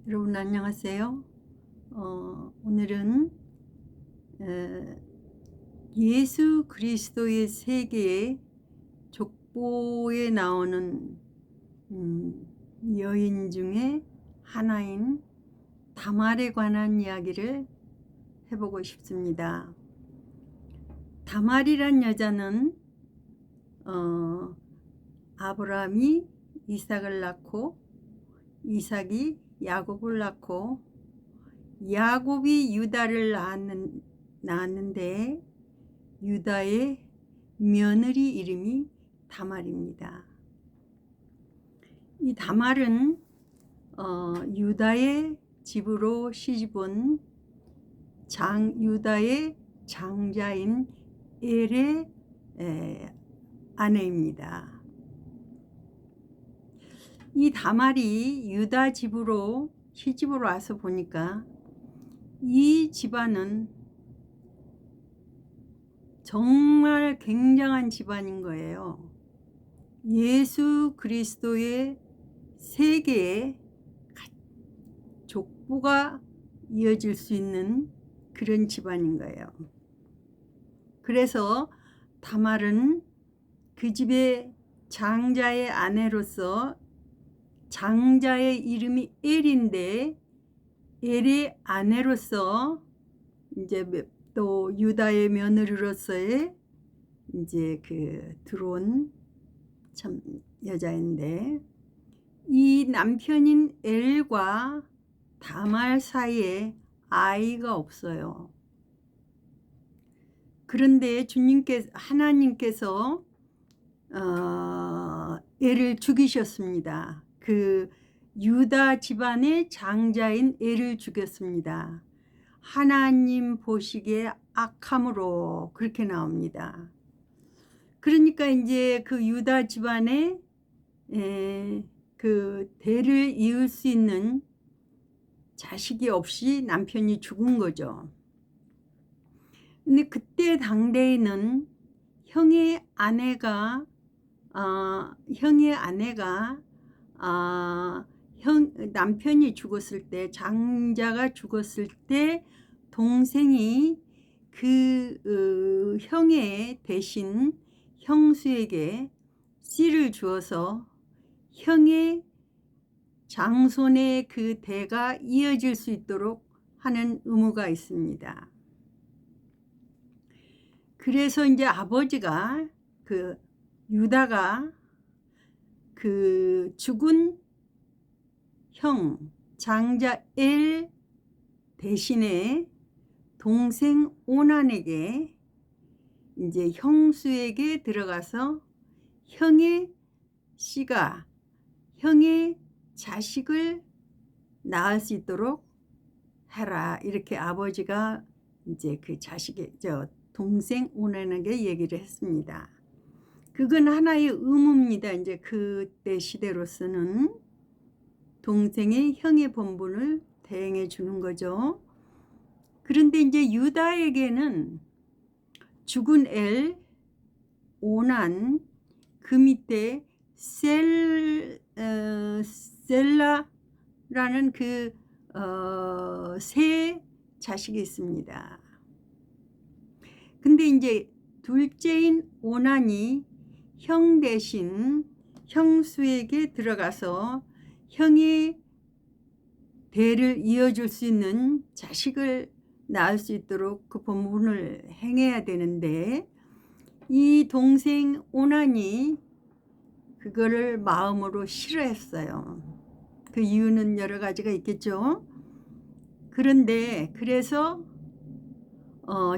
여러분 안녕하세요. 오늘은 예수 그리스도의 세계의 족보에 나오는 음, 여인 중에 하나인 다말에 관한 이야기를 해보고 싶습니다. 다말이란 여자는 아브라함이 이삭을 낳고 이삭이 야곱을 낳고 야곱이 유다를 낳았는데 유다의 며느리 이름이 다말입니다. 이 다말은 유다의 집으로 시집온 유다의 장자인 엘의 아내입니다. 이 다말이 유다 집으로 시집으로 와서 보니까 이 집안은 정말 굉장한 집안인 거예요. 예수 그리스도의 세계에 족보가 이어질 수 있는 그런 집안인 거예요. 그래서 다말은 그 집의 장자의 아내로서 장자의 이름이 엘인데 엘의 아내로서 이제 또 유다의 며느리로서의 이제 들어온 참 여자인데 이 남편인 엘과 다말 사이에 아이가 없어요. 그런데 하나님께서 엘을 죽이셨습니다. 그 유다 집안의 장자인 엘을 죽였습니다. 하나님 보시기에 악함으로 그렇게 나옵니다. 그러니까 이제 그 유다 집안에 그 대를 이을 수 있는 자식이 없이 남편이 죽은 거죠. 근데 그때 당대에는 형의 아내가 남편이 죽었을 때, 장자가 죽었을 때 동생이 형의 대신 형수에게 씨를 주어서 형의 장손의 그 대가 이어질 수 있도록 하는 의무가 있습니다. 그래서 이제 아버지가 유다가 죽은 형 장자 엘 대신에 동생 오난에게 이제 형수에게 들어가서 형의 씨가 형의 자식을 낳을 수 있도록 해라, 이렇게 아버지가 이제 동생 오난에게 얘기를 했습니다. 그건 하나의 의무입니다. 이제 그때 시대로서는 동생의 형의 본분을 대행해 주는 거죠. 그런데 이제 유다에게는 죽은 엘, 오난, 그 밑에 셀라라는 세 자식이 있습니다. 근데 이제 둘째인 오난이 형 대신 형수에게 들어가서 형의 대를 이어줄 수 있는 자식을 낳을 수 있도록 그 본분을 행해야 되는데 이 동생 오난이 그거를 마음으로 싫어했어요. 그 이유는 여러 가지가 있겠죠. 그런데 그래서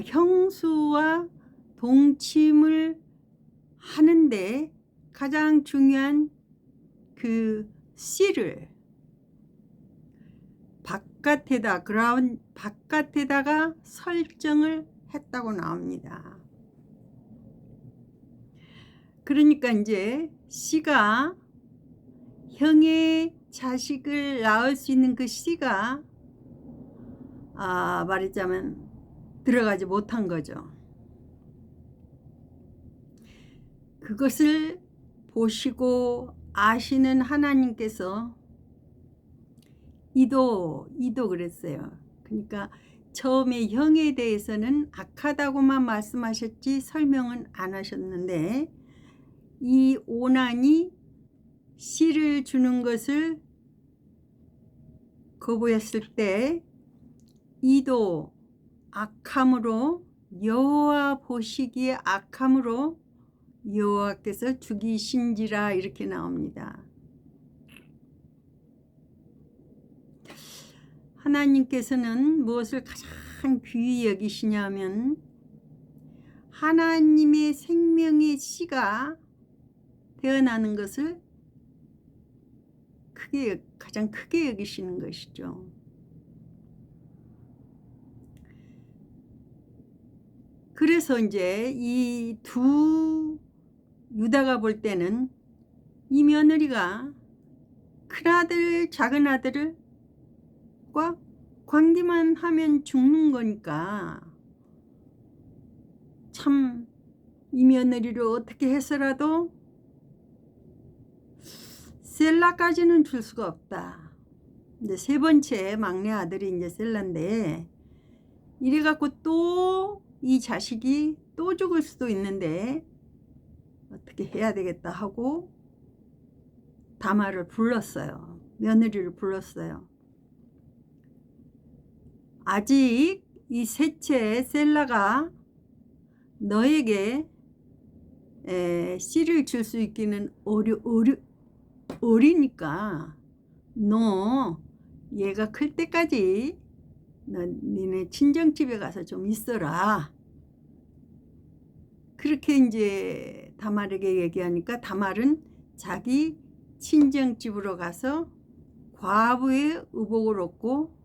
형수와 동침을 하는데 가장 중요한 그 씨를 바깥에다가 설정을 했다고 나옵니다. 그러니까 이제 씨가 형의 자식을 낳을 수 있는 그 씨가 말하자면 들어가지 못한 거죠. 그것을 보시고 아시는 하나님께서 이도 그랬어요. 그러니까 처음에 형에 대해서는 악하다고만 말씀하셨지 설명은 안 하셨는데, 이 오난이 씨를 주는 것을 거부했을 때 이도 악함으로, 여호와 보시기에 악함으로 여호와께서 죽이신지라, 이렇게 나옵니다. 하나님께서는 무엇을 가장 귀히 여기시냐면 하나님의 생명의 씨가 태어나는 것을 가장 크게 여기시는 것이죠. 그래서 이제 이 두 유다가 볼 때는 이 며느리가 큰아들 작은아들과 관계만 하면 죽는 거니까 참 이 며느리를 어떻게 해서라도 셀라까지는 줄 수가 없다. 이제 세 번째 막내 아들이 이제 셀라인데, 이래갖고 또 이 자식이 또 죽을 수도 있는데 어떻게 해야 되겠다 하고 다말을 불렀어요. 며느리를 불렀어요. 아직 이 셋째 셀라가 너에게 씨를 줄 수 있기는 어리니까 너 얘가 클 때까지 너 니네 친정집에 가서 좀 있어라. 그렇게 이제 다말에게 얘기하니까 다말은 자기 친정집으로 가서 과부의 의복을 얻고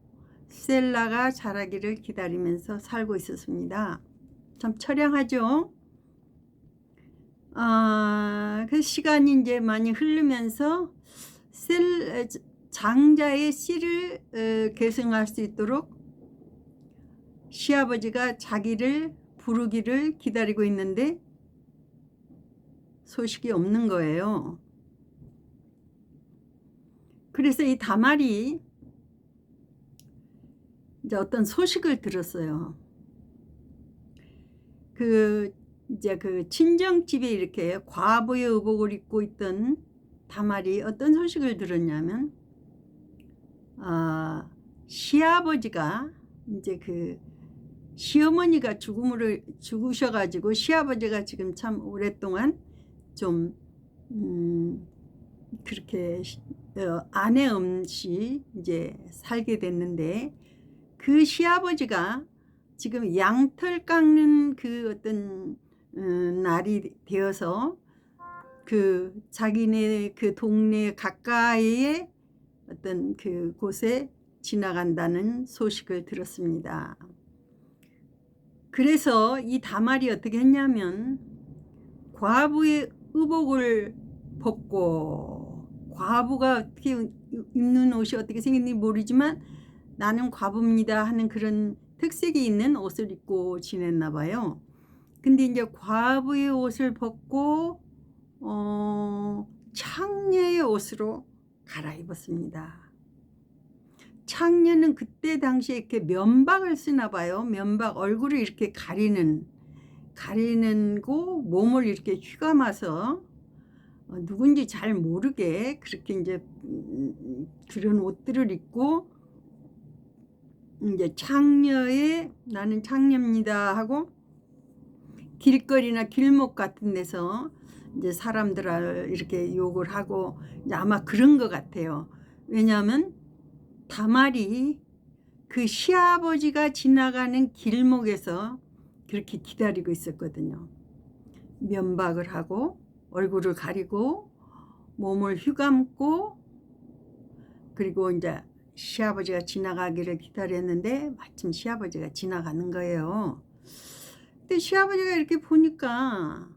셀라가 자라기를 기다리면서 살고 있었습니다. 참 처량하죠. 그 시간이 이제 많이 흐르면서 장자의 씨를 계승할 수 있도록 시아버지가 자기를 부르기를 기다리고 있는데 소식이 없는 거예요. 그래서 이 다말이 이제 어떤 소식을 들었어요. 이제 그 친정집에 이렇게 과부의 의복을 입고 있던 다말이 어떤 소식을 들었냐면, 시아버지가 이제 그 시어머니가 죽으셔가지고 시아버지가 지금 참 오랫동안 좀 그렇게 아내 없이 이제 살게 됐는데, 그 시아버지가 지금 양털 깎는 그 어떤 날이 되어서 그 자기네 그 동네 가까이에 어떤 그 곳에 지나간다는 소식을 들었습니다. 그래서 이 다말이 어떻게 했냐면 과부의 의복을 벗고, 과부가 어떻게 입는 옷이 어떻게 생겼는지 모르지만 나는 과부입니다 하는 그런 특색이 있는 옷을 입고 지냈나 봐요. 근데 이제 과부의 옷을 벗고 창녀의 옷으로 갈아입었습니다. 창녀는 그때 당시에 이렇게 면박을 쓰나 봐요. 면박, 얼굴을 이렇게 가리는 거, 몸을 이렇게 휘감아서 누군지 잘 모르게 그렇게 이제 그런 옷들을 입고 이제 나는 창녀입니다 하고 길거리나 길목 같은 데서 이제 사람들을 이렇게 욕을 하고, 이제 아마 그런 것 같아요. 왜냐하면 다말이 그 시아버지가 지나가는 길목에서 그렇게 기다리고 있었거든요. 면박을 하고 얼굴을 가리고 몸을 휘감고, 그리고 이제 시아버지가 지나가기를 기다렸는데 마침 시아버지가 지나가는 거예요. 근데 시아버지가 이렇게 보니까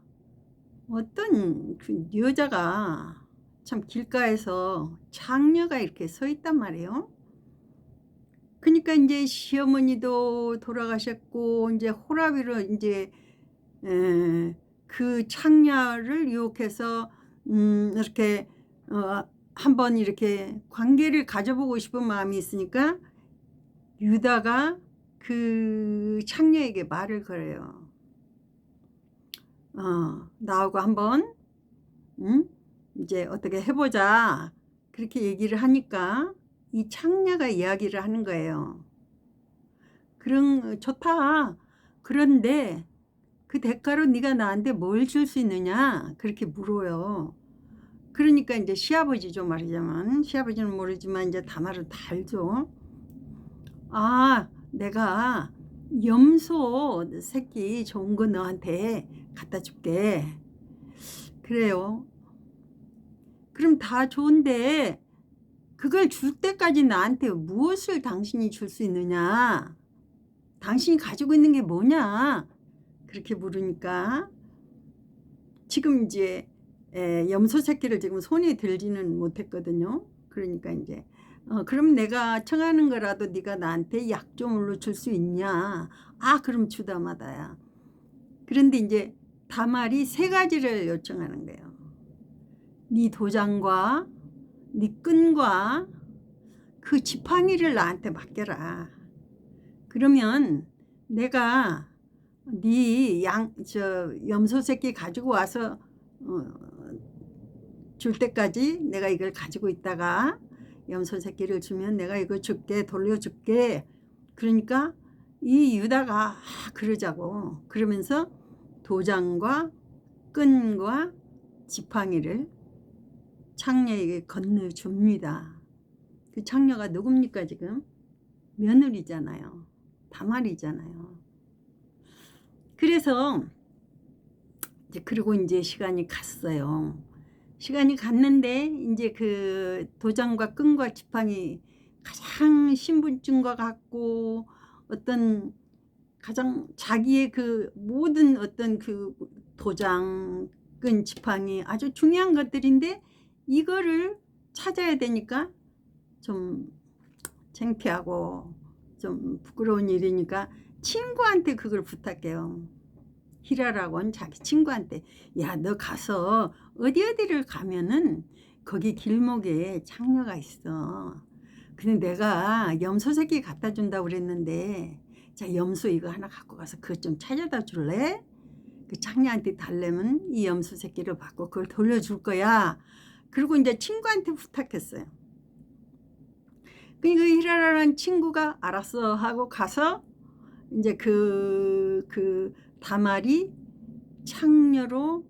어떤 그 여자가 참 길가에서 장녀가 이렇게 서 있단 말이에요. 그러니까 이제 시어머니도 돌아가셨고 이제 호라비로 이제 그 창녀를 유혹해서 이렇게 한번 이렇게 관계를 가져보고 싶은 마음이 있으니까 유다가 그 창녀에게 말을 걸어요. 나하고 한번 이제 어떻게 해보자. 그렇게 얘기를 하니까 이 창녀가 이야기를 하는 거예요. 좋다. 그런데 그 대가로 네가 나한테 뭘 줄 수 있느냐? 그렇게 물어요. 그러니까 이제 시아버지죠, 말하자면. 시아버지는 모르지만 이제 다말은 다 알죠. 내가 염소 새끼 좋은 거 너한테 갖다 줄게. 그래요. 그럼 다 좋은데 그걸 줄 때까지 나한테 무엇을 당신이 줄 수 있느냐? 당신이 가지고 있는 게 뭐냐? 그렇게 물으니까 지금 이제 염소 새끼를 지금 손에 들지는 못했거든요. 그러니까 이제 그럼 내가 청하는 거라도 네가 나한테 약종으로 줄 수 있냐? 그럼 주다마다야. 그런데 이제 다말이 3가지를 요청하는 거예요. 네 도장과 네 끈과 그 지팡이를 나한테 맡겨라. 그러면 내가 네 염소 새끼 가지고 와서 줄 때까지 내가 이걸 가지고 있다가 염소 새끼를 주면 내가 이거 줄게, 돌려줄게. 그러니까 이 유다가 그러자고 그러면서 도장과 끈과 지팡이를 창녀에게 건네줍니다. 그 창녀가 누굽니까? 지금 며느리잖아요. 다말이잖아요. 그래서 그리고 이제 시간이 갔어요. 시간이 갔는데 이제 그 도장과 끈과 지팡이 가장 신분증과 같고 어떤 가장 자기의 그 모든 어떤 그 도장, 끈, 지팡이 아주 중요한 것들인데 이거를 찾아야 되니까 좀 창피하고 좀 부끄러운 일이니까 친구한테 그걸 부탁해요. 히라라고는 자기 친구한테 야, 너 가서 어디를 가면은 거기 길목에 창녀가 있어. 근데 내가 염소 새끼 갖다 준다고 그랬는데 자, 염소 이거 하나 갖고 가서 그거 좀 찾아다 줄래? 그 창녀한테 달래면 이 염소 새끼를 받고 그걸 돌려줄 거야. 그리고 이제 친구한테 부탁했어요. 그러니까 히라라라는 친구가 알았어 하고 가서 이제 그 다말이 창녀로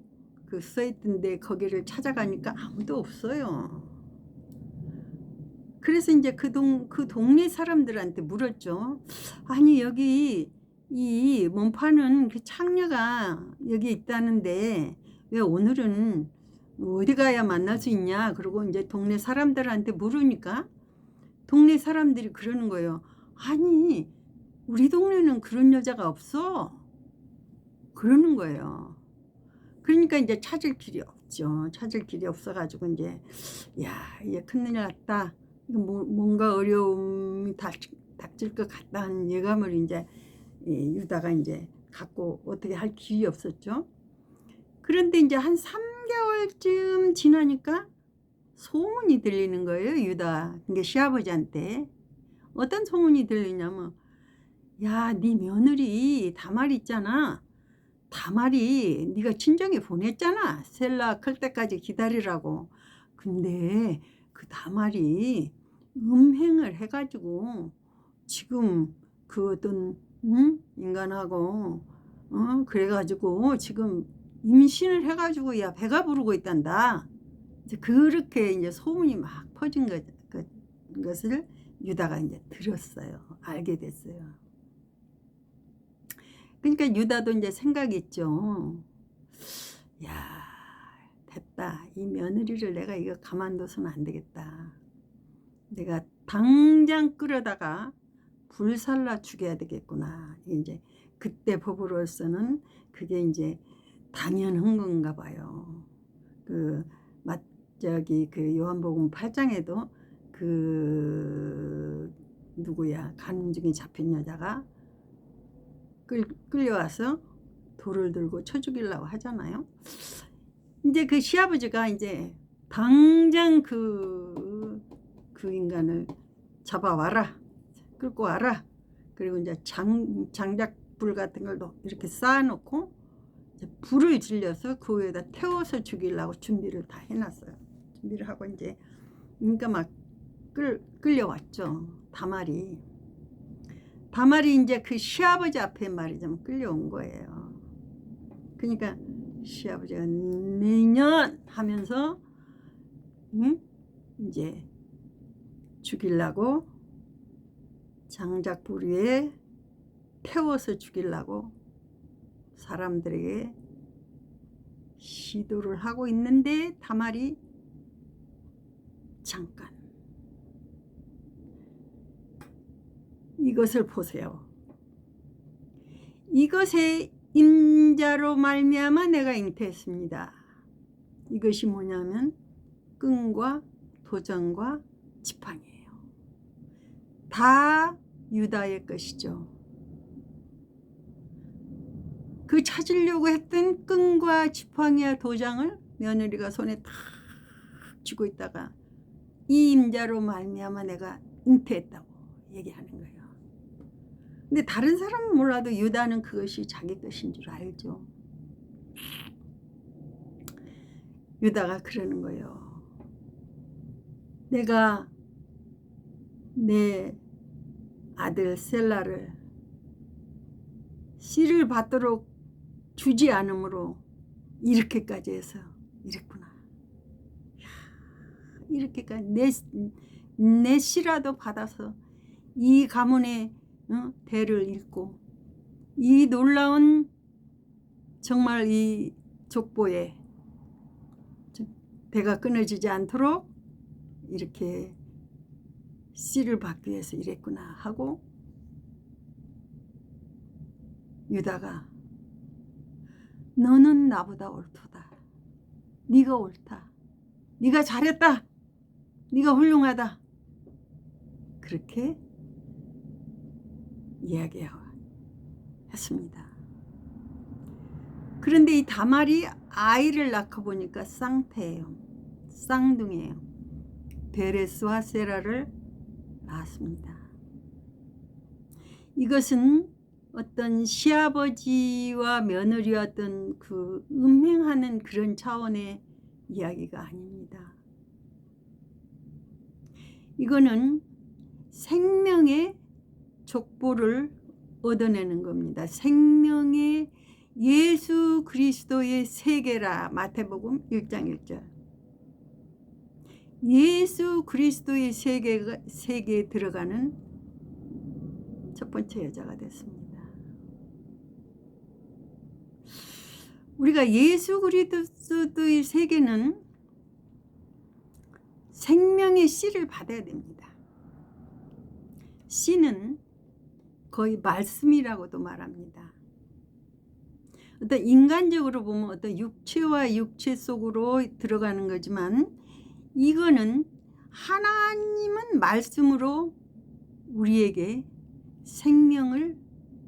그 써있던데 거기를 찾아가니까 아무도 없어요. 그래서 이제 그 동네 사람들한테 물었죠. 아니 여기 이 몸파는 그 창녀가 여기 있다는데 왜 오늘은 어디 가야 만날 수 있냐? 그러고 이제 동네 사람들한테 물으니까 동네 사람들이 그러는 거예요. 아니 우리 동네는 그런 여자가 없어. 그러는 거예요. 그러니까 이제 찾을 길이 없죠. 찾을 길이 없어가지고 이제 야, 이게 큰일 났다. 뭔가 어려움이 닥칠 것 같다는 예감을 이제 유다가 이제 갖고 어떻게 할 길이 없었죠. 그런데 이제 한 3개월쯤 지나니까 소문이 들리는 거예요. 유다. 그러니까 시아버지한테. 어떤 소문이 들리냐면 야, 네 며느리 다말 있잖아. 다말이 네가 친정에 보냈잖아. 셀라 클 때까지 기다리라고. 근데 그 다말이 음행을 해가지고 지금 그 어떤 인간하고 그래가지고 지금 임신을 해가지고 야 배가 부르고 있단다. 이제 그렇게 이제 소문이 막 퍼진 것을 유다가 이제 들었어요. 알게 됐어요. 그러니까 유다도 이제 생각이 있죠. 야, 됐다. 이 며느리를 내가 이거 가만둬서는 안 되겠다. 내가 당장 끌어다가 불살라 죽여야 되겠구나. 이제 그때 법으로서는 그게 이제 당연한 건가 봐요. 그 요한복음 8장에도 그 누구야 간음증이 잡힌 여자가 끌려와서 돌을 들고 쳐 죽이려고 하잖아요. 이제 그 시아버지가 이제 당장 그 인간을 잡아와라, 끌고 와라. 그리고 이제 장작불 같은 걸 이렇게 쌓아놓고 이제 불을 질려서 그 위에다 태워서 죽이려고 준비를 다 해놨어요. 준비를 하고 이제 그러니까 막 끌려왔죠. 다말이 이제 그 시아버지 앞에 말이자면 끌려온 거예요. 그러니까 시아버지가 내년 하면서 이제 죽이려고 장작불 위에 태워서 죽이려고 사람들에게 시도를 하고 있는데 다말이 잠깐 이것을 보세요. 이것의 임자로 말미암아 내가 잉태했습니다. 이것이 뭐냐면 끈과 도장과 지팡이에요. 다 유다의 것이죠. 그 찾으려고 했던 끈과 지팡이와 도장을 며느리가 손에 탁 쥐고 있다가 이 임자로 말미암아 내가 잉태했다고 얘기하는 거예요. 근데 다른 사람은 몰라도 유다는 그것이 자기 것인 줄 알죠. 유다가 그러는 거예요. 내가 내 아들 셀라를 씨를 받도록 주지 않으므로 이렇게까지 해서 이랬구나. 이렇게까지 내 씨라도 받아서 이 가문의 대를 잇고 이 놀라운 정말 이 족보에 대가 끊어지지 않도록 이렇게 씨를 받기 위해서 이랬구나 하고 유다가 너는 나보다 옳도다. 네가 옳다. 네가 잘했다. 네가 훌륭하다. 그렇게 이야기했습니다. 그런데 이 다말이 아이를 낳고 보니까 쌍태예요. 쌍둥이에요. 베레스와 세라를 낳았습니다. 이것은 어떤 시아버지와 며느리와 어떤 그 음행하는 그런 차원의 이야기가 아닙니다. 이거는 생명의 족보를 얻어내는 겁니다. 생명의 예수 그리스도의 세계라. 마태복음 1장 1절. 예수 그리스도의 세계에 들어가는 첫 번째 여자가 됐습니다. 우리가 예수 그리스도의 세계는 생명의 씨를 받아야 됩니다. 씨는 거의 말씀이라고도 말합니다. 어떤 인간적으로 보면 어떤 육체와 육체 속으로 들어가는 거지만 이거는 하나님은 말씀으로 우리에게 생명을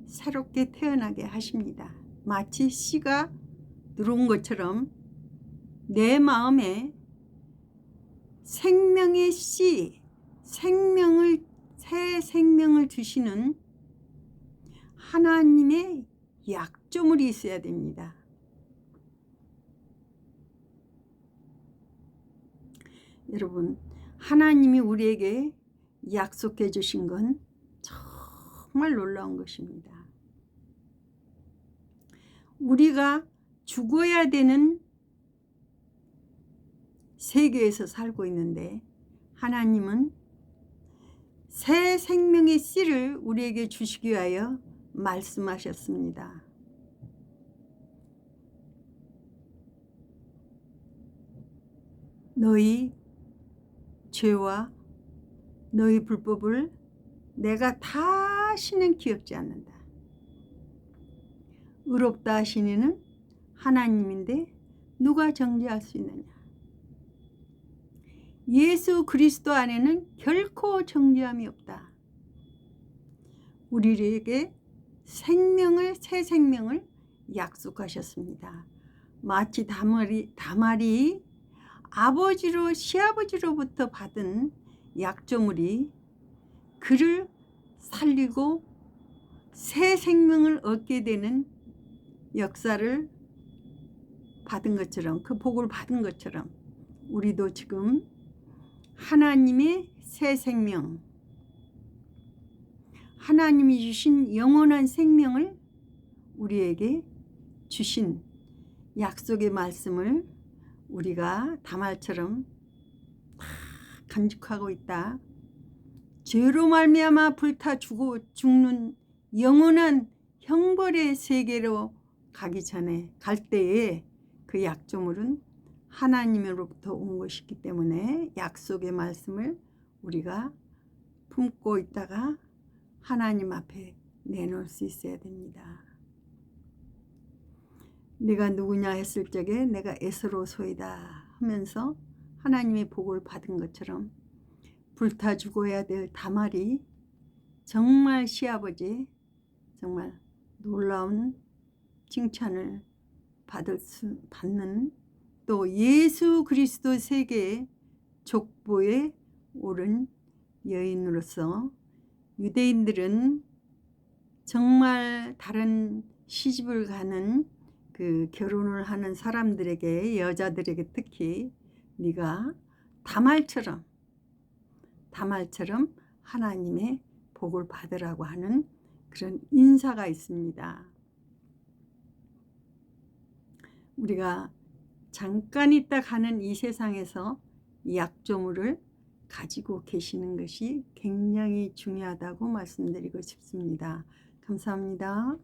새롭게 태어나게 하십니다. 마치 씨가 들어온 것처럼 내 마음에 생명의 씨, 새 생명을 주시는 하나님의 약조물이 있어야 됩니다. 여러분, 하나님이 우리에게 약속해 주신 건 정말 놀라운 것입니다. 우리가 죽어야 되는 세계에서 살고 있는데 하나님은 새 생명의 씨를 우리에게 주시기 위하여 말씀하셨습니다. 너희 죄와 너희 불법을 내가 다시는 기억지 않는다. 의롭다 하신 이는 하나님인데 누가 정죄할 수 있느냐. 예수 그리스도 안에는 결코 정죄함이 없다. 우리에게 새 생명을 약속하셨습니다. 마치 다말이 아버지로 시아버지로부터 받은 약조물이 그를 살리고 새 생명을 얻게 되는 역사를 받은 것처럼, 그 복을 받은 것처럼 우리도 지금 하나님의 새 생명, 하나님이 주신 영원한 생명을 우리에게 주신 약속의 말씀을 우리가 다말처럼 다 간직하고 있다. 죄로 말미암아 불타 죽는 영원한 형벌의 세계로 가기 전에, 갈 때에 그 약조물은 하나님으로부터 온 것이기 때문에 약속의 말씀을 우리가 품고 있다가 하나님 앞에 내놓을 수 있어야 됩니다. 내가 누구냐 했을 적에 내가 에스로소이다 하면서 하나님의 복을 받은 것처럼 불타 죽어야 될 다말이 정말 시아버지 정말 놀라운 칭찬을 받는 또 예수 그리스도 세계의 족보에 오른 여인으로서 유대인들은 정말 다른 시집을 가는 그 결혼을 하는 사람들에게, 여자들에게 특히 네가 다말처럼 하나님의 복을 받으라고 하는 그런 인사가 있습니다. 우리가 잠깐 있다 가는 이 세상에서 이 약조물을 가지고 계시는 것이 굉장히 중요하다고 말씀드리고 싶습니다. 감사합니다.